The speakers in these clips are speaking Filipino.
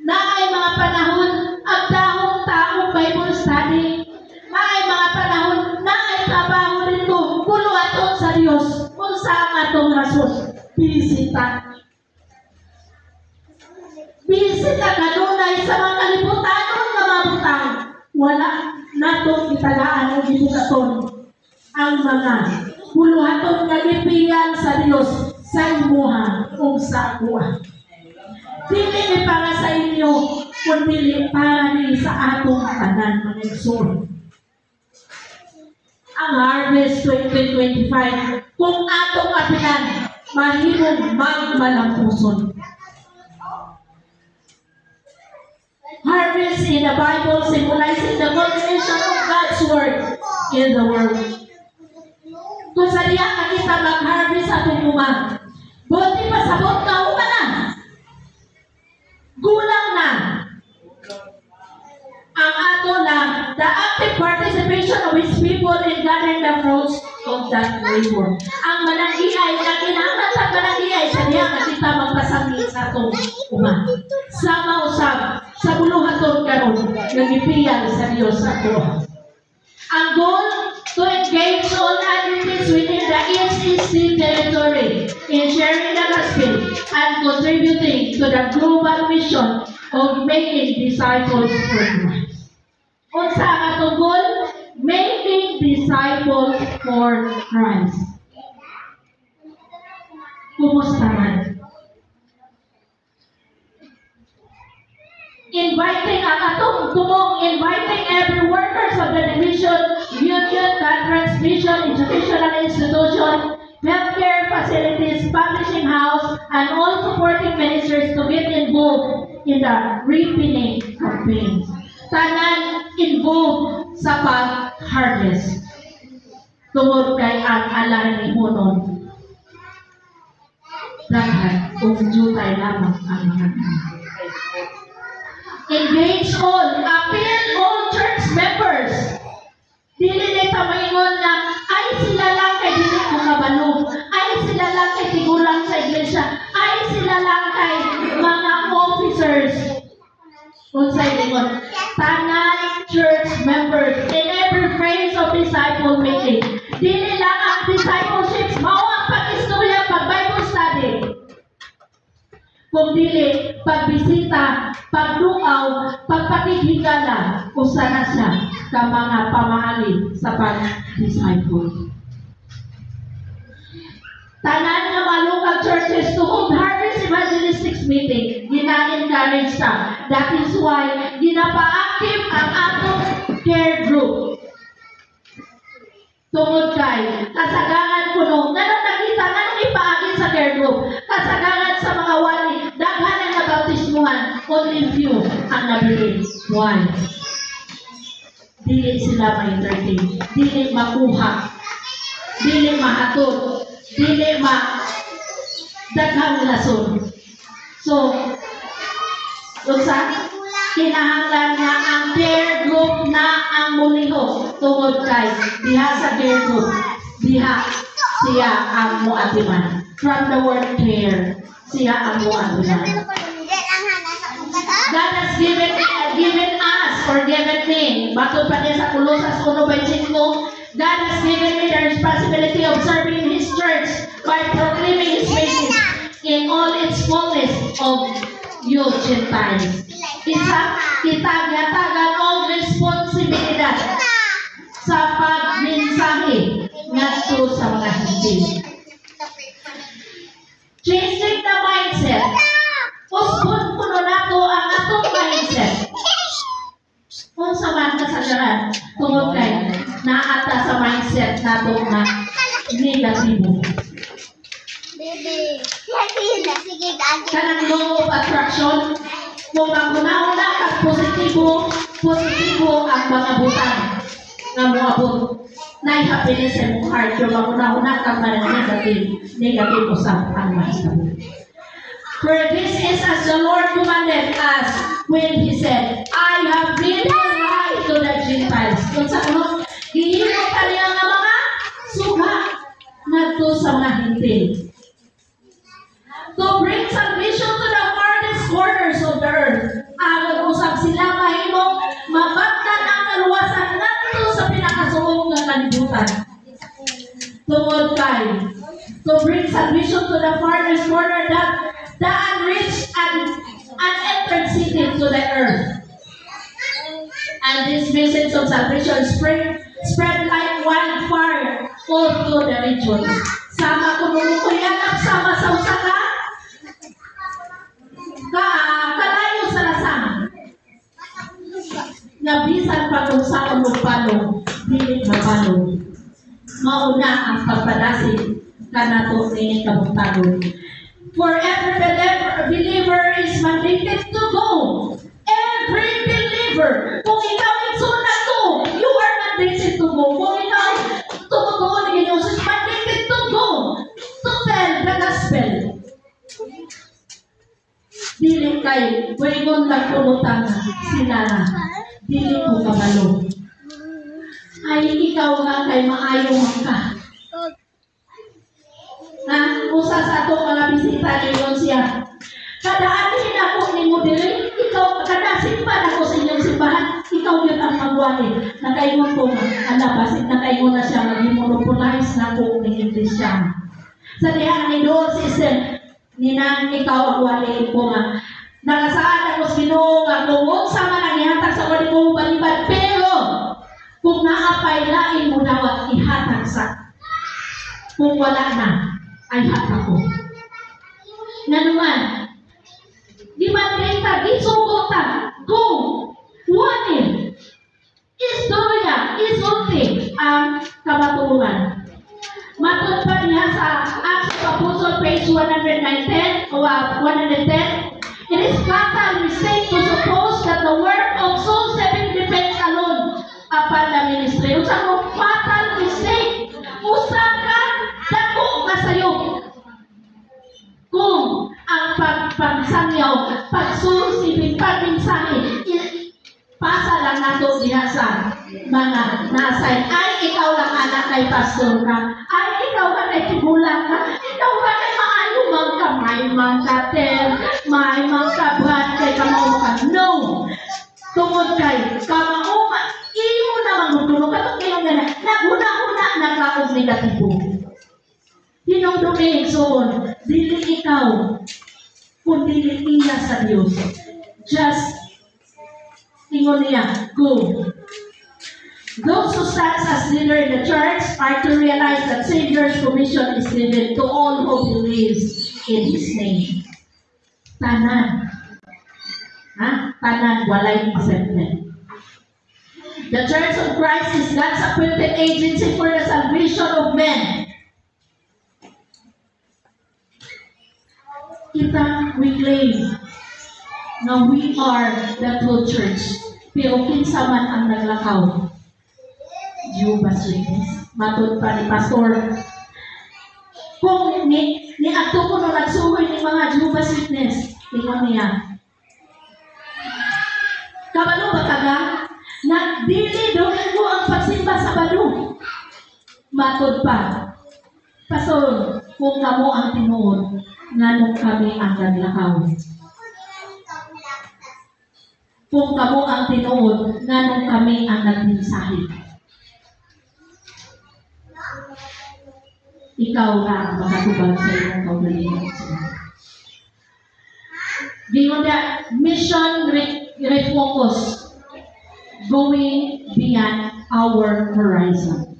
Na ay mga panahon ang taong Bible study. Na ay mga panahon na ay trabaho nito pulo aton sa Dios kung saan atong rason. Bisita. Bisita kanunay sa mga kalibutanon nga mabutang. Wala natong itagaan o gibukaton ang mga puluhaton nga gipiyan sa Dios sa imuha o sa akuha. Dili ni para sa inyo, kundi para ni sa atong tanan mga igsoon. Ang Harvest 2025, kung atong apinan, mahimong magmalampuson. Harvest in the Bible symbolizing the culmination of God's word in the world. Kung sa diya kita mag-harvest atong umang, buti pasabot ka uman na. Gulang na. Ang ato lang, the active participation of His people in gathering the fruits of that labor. Ang manang-iay, na kinahanglan ang manang-iay sa diya nga kita magpasangit sa atong umang. Sama usab sa buluhaton karon nagipiyan sa Dios sa ato. Ang goal to engage all entities within the ESCC territory in sharing the gospel and contributing to the global mission of making disciples for Christ. Unsa ang atong goal? Making disciples for Christ. Kumusta man? Inviting ang atong tumong, inviting every workers of the division, union, conference, mission, educational institution, healthcare facilities, publishing house, and all supporting ministers to get involved in the repinning campaign. Tanan involved sa pag-harvest. Tungod kay ang alam ni Hunon. Daghan, kung jutay lamang ang mga engage all, appeal all church members. Dili nita maingon na ay sila lang kay dili ko kabalo, ay sila lang kay tigulang sa iglesia, ay sila lang kay mga officers. Unsay ingon, tanan church members in every phase of disciple making. Dili lang ang discipleship mao ang pag-istorya, pag-Bible study. Kung dili, pagbisita, pagduaw, pagpakighigala, usa na siya ka mga pamaali sa pag-disciple. Tanan nga mga local churches to hold harvest evangelistic meeting, gina-encourage ta. That is why ginapa-active ang atong care group. Tungod kay kasagaran kuno, nanong nakita, nanong ipaagin sa care group, kasagaran sa mga wali, daghan ang nabautismuhan, only few ang nabili. Why? Dili sila ma-entertain, dili makuha, dili mahatod, dili daghang lason. So, kinahanglan nga ang care group na ang muliho tungod kay diha sa care group, diha siya ang muatiman. From the word care, siya ang muatiman. God has given us, or given me, batod pa niya sa Colossus 1:5, God has given me the responsibility of serving His church by proclaiming His message in all its fullness of you Gentiles. Isa, kitag-yatagan og responsibilidad sa pagmensahe ngadto sa mga Hintil. Changing the mindset. Usbon kuno nato ang atong mindset. Kung sa man kasagaran, tungod kay naata sa mindset nato na negatibo. Kanang law of attraction, kung maguna-una kag positibo ang mga butang nga moabot na happiness sa mong heart. Kung maguna-una kag negative usap ang mahitabo. For this is as the Lord commanded us when He said, I have made you right to the Gentiles. Kung sa ano, gihimo kaniya nga mga suga ngadto sa mga Hintil. To bring salvation to the farthest corners of the earth. kalibutan. Tungod kay to bring salvation to the farthest corner, that the unreached and unentered city to the earth. And this message of salvation spread like wildfire all through the region. Sama ko nung kuyanap sama sa usaka kalayo sa lasang. Nabisan pa kung saan magpalong, dilit mapalong. Mauna ang pagpadasin kanato ni kabutagon. For every believer is mandated to go. Every believer. Kung ikaw itsunat to, you are mandated to go. Kung ikaw tumutuon ni Ginoo, is mandated to go to tell the gospel. Dili kay wengon lang pulutan sila na. Dili ko kabalo. Ay ikaw nga kay maayo ka. Na usa sa ato mga bisita ningon siya. Kada atin ako ni mo dili, ikaw kada simpan ako sa inyong simbahan, ikaw yun ang magwali. Nakaingon ko ala basit nakaingon na siya mag-monopolize na ko ni Christian. Sa diha ni do system ninang ikaw ang wali ko nga. Nakasaad ako sa Ginoo nga kung sa man ang ihatag sa wali ko balibad, pero kung naapay lain mo daw ihatag sa kung wala na ay hatag ko. Nga naman, di man kita isugutan kung wanin istorya, isulti ang kamatulungan. Matod pa niya sa Acts of Apostles page 110 o 110. It is fatal mistake to suppose that the work of soul saving depends alone upon the ministry. Usa mo fatal mistake. Usa ka dako kasayo. Kung ang pagpagsanyaw, pagsusipin, pagminsahe, pasa lang nato diha sa mga nasay. Ay, ikaw lang anak kay pastor ka. Ay, ikaw ka kay tigulang ka. Ikaw ka kay maayo mang ka. May mangkater, may mangkaban kay kamao ka. No! Tungod kay kamao ka. Iyo na mangutulong ka. Ito kayo nga na. Naguna-una na kaong negatibo. Hinong soon, dili ikaw, kundi iya sa Diyos. Just, ingon niya, go. Those who stand as leader in the church are to realize that Savior's commission is given to all who believes in His name. Tanan. Tanan, walay exempted. The Church of Christ is God's appointed agency for the salvation of men. Kita, we claim na we are the true church. Pero kinsa man ang naglakaw, Jehovah's Witness. Matod pa ni Pastor. Kung ni ato ko na nagsuhoy ni mga Jehovah's Witness, tingnan niya. Kabalo ba taga? Na dili doon ko ang pagsimba sa balo. Matod pa. Pastor, kung kamo ang tinuod, nganong kami ang naglakaw. Kung kamo ang tinuod, nganong kami ang nagmensahe. Ikaw nga ang makatubag sa iyong kaugalingan. Beyond that, mission refocus, going beyond our horizon.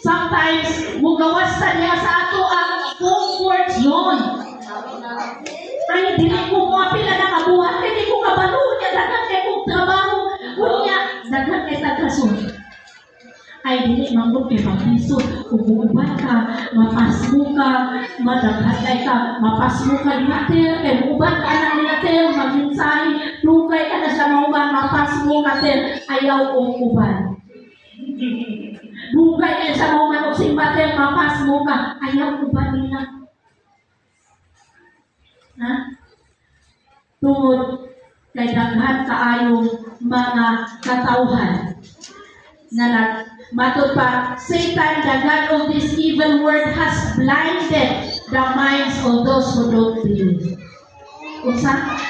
Sometimes, mugawas niya sa ato ang comfort zone. Ay, dili ko mo apila na kabuhat, hindi ko kabalo niya, dagan kay kong trabaho, kunya, dagan kay tagkasun. Ay, dili mangkot kay pagpiso, umuuban ka, mapasmo ka, madaghatay ka, mapasmo ka ni Mater, kay umuuban ka na ni Mater, magminsahe, lukay ka na sa mauban, mapasmo ka, Ter, ayaw umuuban. Bugay kayo sa mga manok simbater, mapasmo ka, ayaw ko ba nila? Ha? Tungod kay daghan kaayong mga katawhan na matod pa, Satan, the God of this evil world, has blinded the minds of those who don't believe. Kung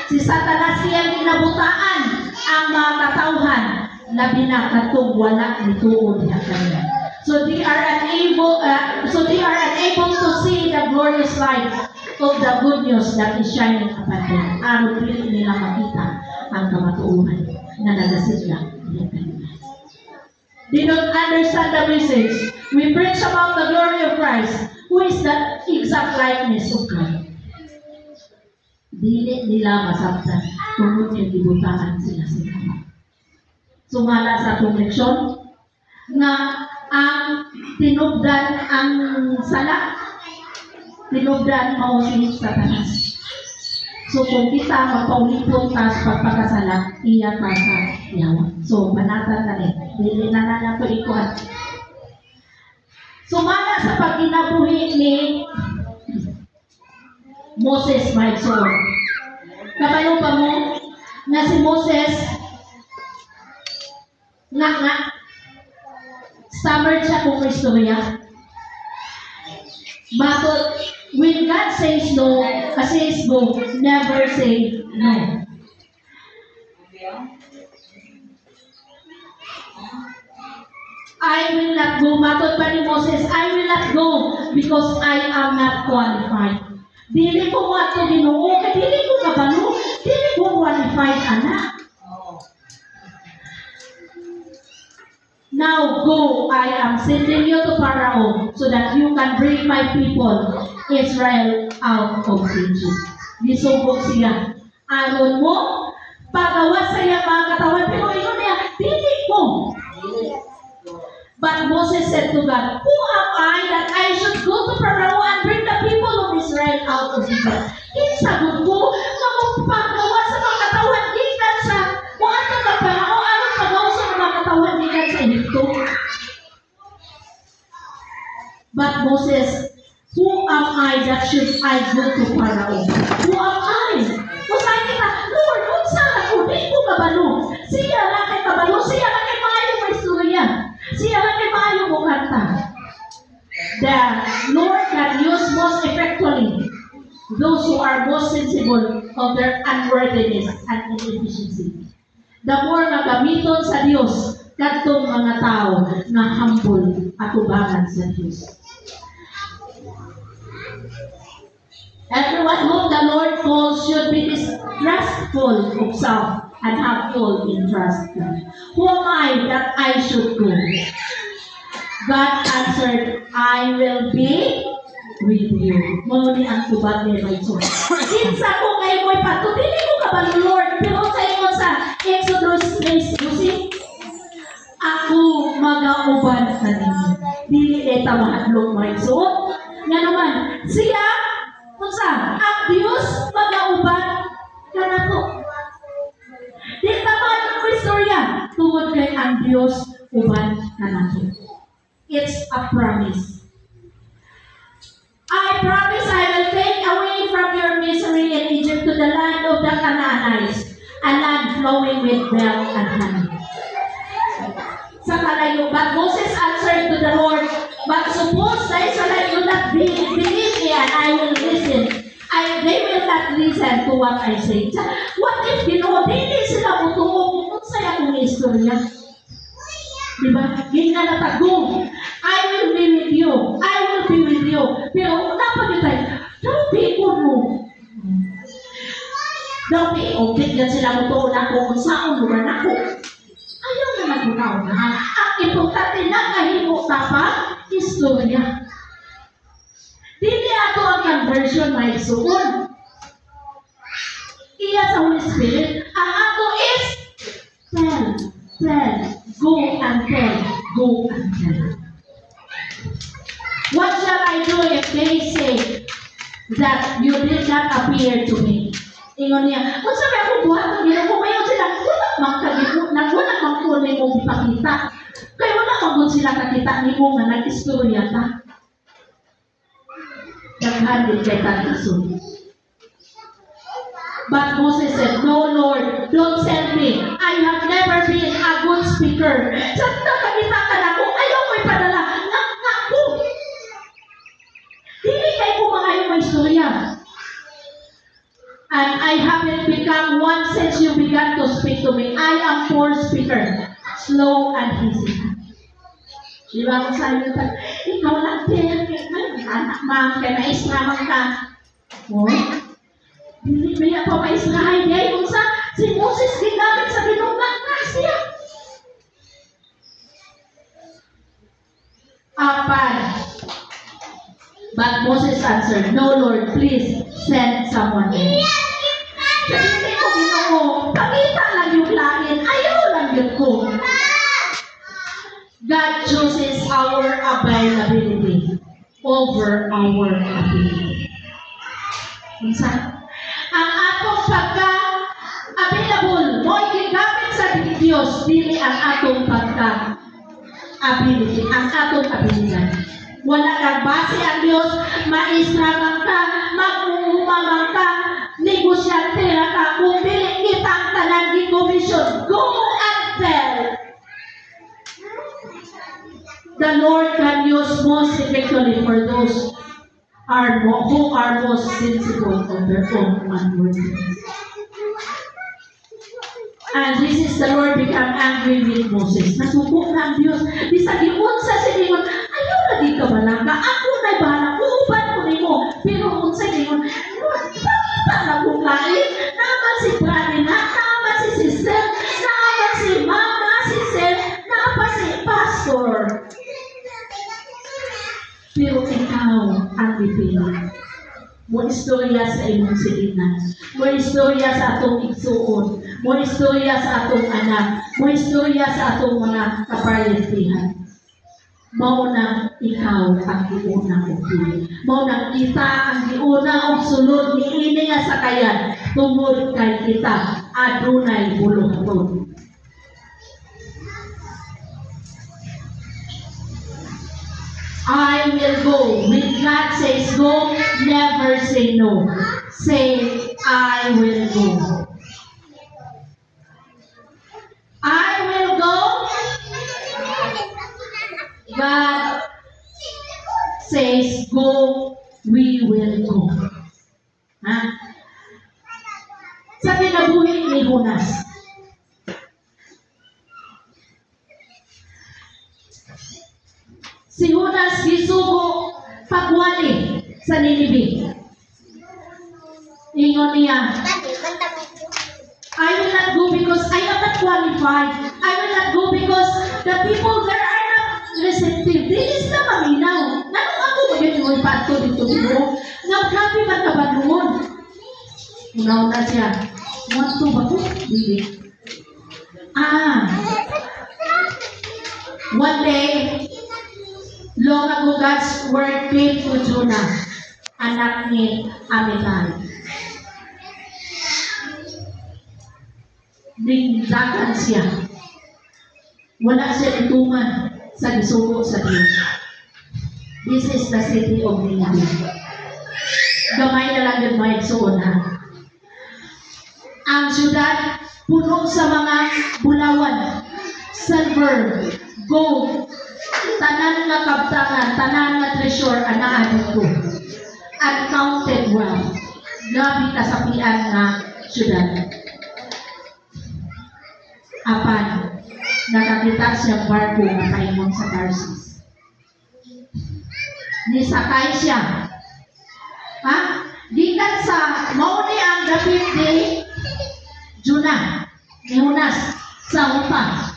si Satanas siyang ginabutaan ang mga katawhan labi na katong wala nituod na kanila. So they are unable to see the glorious light of the good news that is shining upon them. Aron dili nila makita ang kamatuoran na nagasidla nila kanila. They don't understand the message. We preach about the glory of Christ, who is the exact likeness of God. Dili nila masabtan tungod kay gibutangan sila sa Ama. Sumala sa atong leksyon nga ang tinubdan ang sala, tinubdan mao si Satanas. So kung kita magpaulipon tas pagpakasala, iya pa sa yawa. So manatan na rin. Dili na na ito ikuan. Sumala sa pagkinabuhi ni Moses may soul. Kabalo pa mo na si Moses nga stammered siya kung istorya. But when God says no, kasi is go, never say no. I will not go. Matod pa ni Moses, I will not go because I am not qualified. Dili ko mo ato Ginoo, dili ko kabalo, dili ko qualified anak. Now go, I am sending you to Pharaoh so that you can bring my people, Israel, out of Egypt. Gisubok siya. Aron mo, pagawas sa iyang mga katawan, pero yun niya, dili ko. But Moses said to God, who am I that I should go to Pharaoh and bring the people of Israel out of Egypt? Kinsagot ko, na magpagawas sa mga katawan, gikan sa kung ano ka Pharaoh, aron pagawas sa mga katawan, gikan sa Egypto. But Moses, who am I that should I go to Pharaoh? Who am I? Kusay kita, Lord, kung saan ako, di ko kabalo. Siya lang kay kabalo, siya lang kay maayo may istorya. Siya lang kay maayo mo kanta. The Lord can use most effectively those who are most sensible of their unworthiness and inefficiency. The more na gamiton sa Diyos, katong mga tao na humble at ubangan sa Diyos. Everyone whom the Lord calls should be distrustful of self and have full interest. Who am I that I should go? God answered, I will be with you. Muli ang tubag ni Rachel. Kinsa ko kayo mo'y pato, dili ko kabalo Lord, pero sa ingon sa Exodus 3:12, ako mag-auban sa ninyo. Dili ita mahadlok may suot. Nga naman, siya, kunsa, ang Diyos mag-auban ka na to. Di taman ang istorya, tungod kay ang Diyos uban ka na to. It's a promise. I promise I will take away from your misery in Egypt to the land of the Canaanites, a land flowing with milk and honey. Sa kalayo, but Moses answered to the Lord, but suppose the Israelites will not believe me and I will listen. They will not listen to what I say. What if Ginoo, hindi sila mutuo kung saya kong istorya? Diba? Hindi na natagong. I will be with you. I will be with you. Pero dapat nyo tayo, don't ko no. Don't be okay yan sila mutuo na kung saan lugar na ko. Ayaw na nagbunaw na. Ang importante na kahimo tapang istorya. Dili ato ang conversion may suon. Iya sa Holy Spirit, ang ato is tell, go and tell, go and tell. What shall I do if they say that you did not appear to me? Ingon niya, kung sabi ako buhat ng Ginoo, kung mayon sila, wala mang kulay mong ipakita. Kaya wala mang sila kakita ni mo nga nag-istorya ta. Naghandid kay Tatisun. But Moses said, no Lord, don't send me. I have never been a good speaker. Sa nakakita ka na ko, ayaw ko ipadala. Ako. Hindi kayo kumakayo may istorya. And I haven't become one since you began to speak to me. I am poor speaker. slow and easy. Di ba kung sabi ko, ikaw lang din, anak ma'am, kaya naisraman ka. Oh, hindi ba pa maisrahay niya, kung sa si Moses ginamit sa binungan na siya. Apan, but Moses answered, "No, Lord, please send someone else." Sabi ko, Ginoo, kamita lang yung langit, ayaw lang yun ko. God chooses our availability over our ability. Ang atong pagka-available, mo gigamit sa Diyos, dili ang atong pagka-ability, ang atong abilidad. Wala kang base ang Diyos, maisramang ka, mag-uumamang ka, negosyante ka, kung dili kitang tanan gi-commission, go and tell. The Lord can use most effectively for those who are most sensible of their own unworthiness. And this is the Lord become angry with Moses. Nasuko na ang Diyos. Bisag iunsa sa ingon, ayaw na di ka malangga. Ako na'y bahala. Uuban ko ni mo. Pero unsa ingon, Lord, pakita na kong lain. Naman si Brady na, naman si sister, naman si mama, si Seth, naman si pastor. Pero ikaw ang bibili. Mo istorya sa imong silinan. Mo istorya sa atong igsuon. Mo istorya sa atong anak. Mo istorya sa atong mga kaparyentihan. Mao na ikaw ang giuna og pili. Mao na kita ang giuna og sulod niini nga sakayan tungod kay kita adunay bulong. I will go. When God says go, never say no. Say, I will go. I will go. God says go, we will go. Ha? Sa kinabuhi ni Jonas, si Jonas gisugo pagwali sa Ninive. Ingon niya, I will not go because I am not qualified. I will not go because the people there are not receptive. This is na maminaw. Nanong ako mag-inuwi pa ito dito dito? Nagkapi ba ka ba noon? Una-una siya. Wanto ba ko? Hindi. One day, long ago God's word came to Jonah, anak ni Amitai. Ningdakan siya. Wala siya itungan sa gisugo sa Diyos. This is the city of Nineveh. Gamay na lang yung mga igsuon ha. Ang syudad puno sa mga bulawan, silver, gold, tanan nga kabtangan, tanan nga treasure, anaan dito. Uncounted wealth. Grabe kasapian nga syudad. Apan, nakakita siyang barko na kaingon sa Tarsus. Nisakay siya. Ha? Gikan sa mauni ang dapit ni Jonah, ni Jonas, sa upa.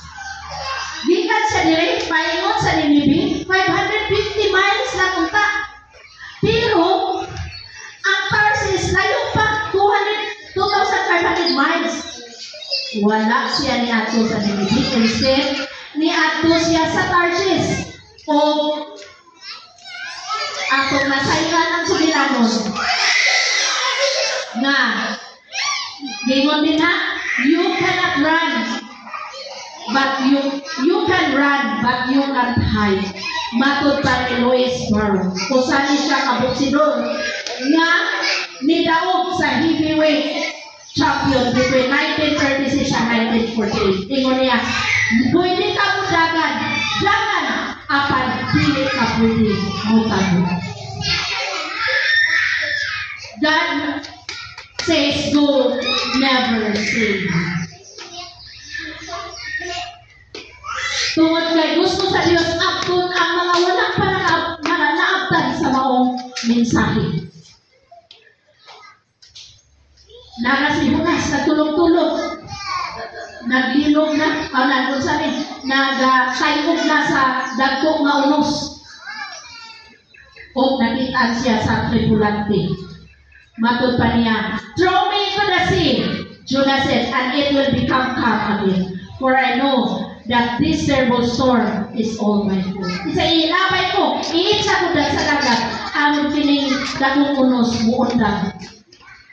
Gikan siya dire, paingon sa Ninive, 550 miles na punta. Pero, ang Tarsus layo pa, 2,500 miles. Wala siya ni ato sa Ninive. Instead, ni ato siya sa Tarsus. O atong nasayran ng sulilanon. Nga, gingon din na, you cannot run, but you can run, but you can't hide. Matod pa ni Louis Barrow. Kusani siya kabuksidor nga nidaog sa heavyweight champion between 1936 and 1948. Ingon niya, pwede ka mo dagan, apan pili ka pwede mo tago. God says go, never say no. Tungod kay gusto sa Dios apton ang mga wala pa naabtan sa maong mensahe. Nakasibukas, nagtulog-tulog, naglilog na, nandun sa amin, nagkayog na sa dagkong nga unos. O nakitaan siya sa tripulante. Matod pa niya, throw me into the sea, Jonah said, and it will become calm again. For I know that this terrible storm is all my fault. Isa iinabay ko, iitsa ko sa dagat, ang piling dagkong unos muundang.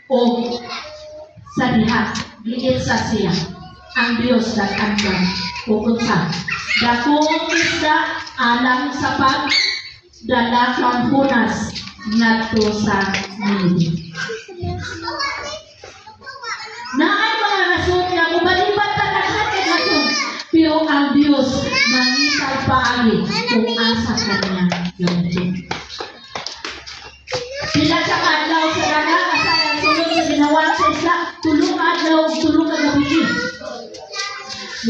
O sa diha, giitsa siya ang Diyos nag-andam pupunta. Dakong isda alang sa pagdala kang punas ngadto sa Ninive. Naay mga rason nga ubalibat talaga kay rason, pero ang Diyos mangisay paagi kung asa kanya gamitin. Sila sa adlaw sa dagat asayang sunod sa ginawa sa isla, tulong adlaw, tulong kagabi.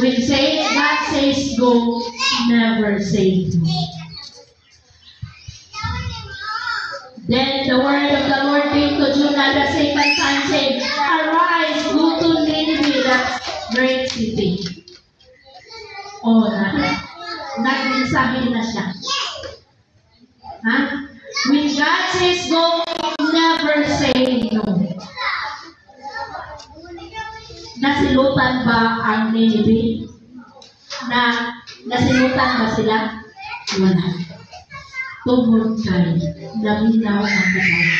When God says go, never say no. Then the word of the Lord came to Jonah the second time, saying, arise, go to Nineveh, that great city. Oh, nagmensahe na siya. Ha? When God says go, never say no. Nasilutan ba ang Nineveh? Nasilutan ba sila? Wala. Tungod kay naminaw ang Panginoon.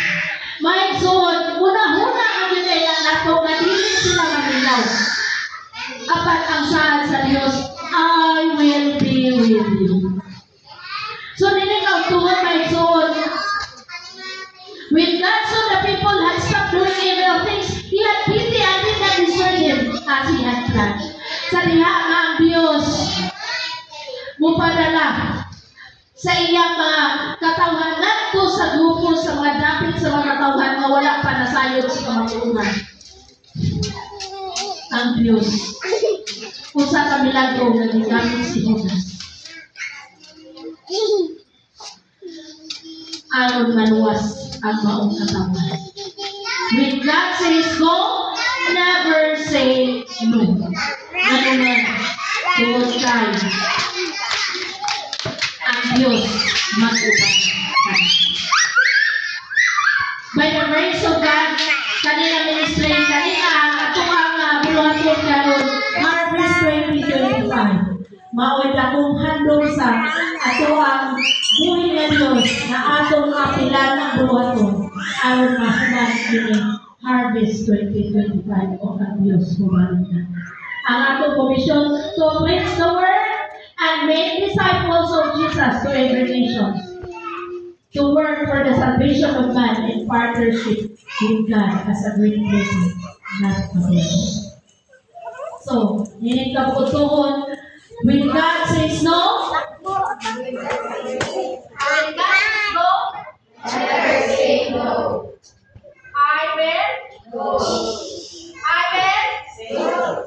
May suod, una-una ang ginaya nato nga dili sila maminaw. Apat ang sahad sa Dios, I will be with you. So nilikaw tungod may suod. When God saw the people had stopped doing evil things, He had pity and did not destroy them as He had planned. Sa diha nga ang Diyos mupadala sa iyang mga katawhan ngadto sa grupo sa mga dapit sa mga katawhan nga wala pa nasayod sa kamatuonan. Ang Diyos usa ka milagro nga gigamit si Jonas aron maluwas ang maong katawhan. When God says go, never say no. Ano man, tungod kay ang Diyos mag-ubang kami. By the grace of God, kanina ministry, kanina atong ang buluhaton karon Harvest 2025. Maoy akong handog sa ato ang buhay na Diyos na atong apilan ng buluhaton aron mahuman kini Harvest 2025 o ang Diyos kumalik na. Ang atong komisyon to preach the word and make disciples of Jesus to every nation, to work for the salvation of man in partnership with God as a great blessing, not a blessing. So, ninig ka po tuhon, when God says no, when God says no, never say no. I will go. I will say no.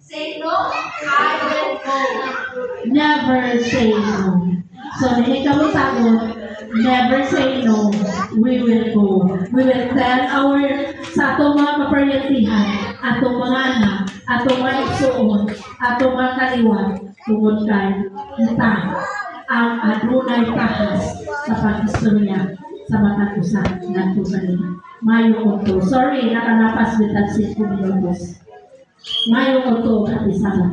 Say no, I will go. Never say no. So, hindi ka mo sagot, never say no, we will go. We will tell sa atong mga kaparyatihan, atong mga anak, atong mga igsuon, atong mga kaliwan, tungod kay kita ang adunay tahas sa pag-istorya sa matag usa ngadto kanila. Mayo ko to. Sorry, nakalapas with that 6 minutos. Mayo ko to at isa lang.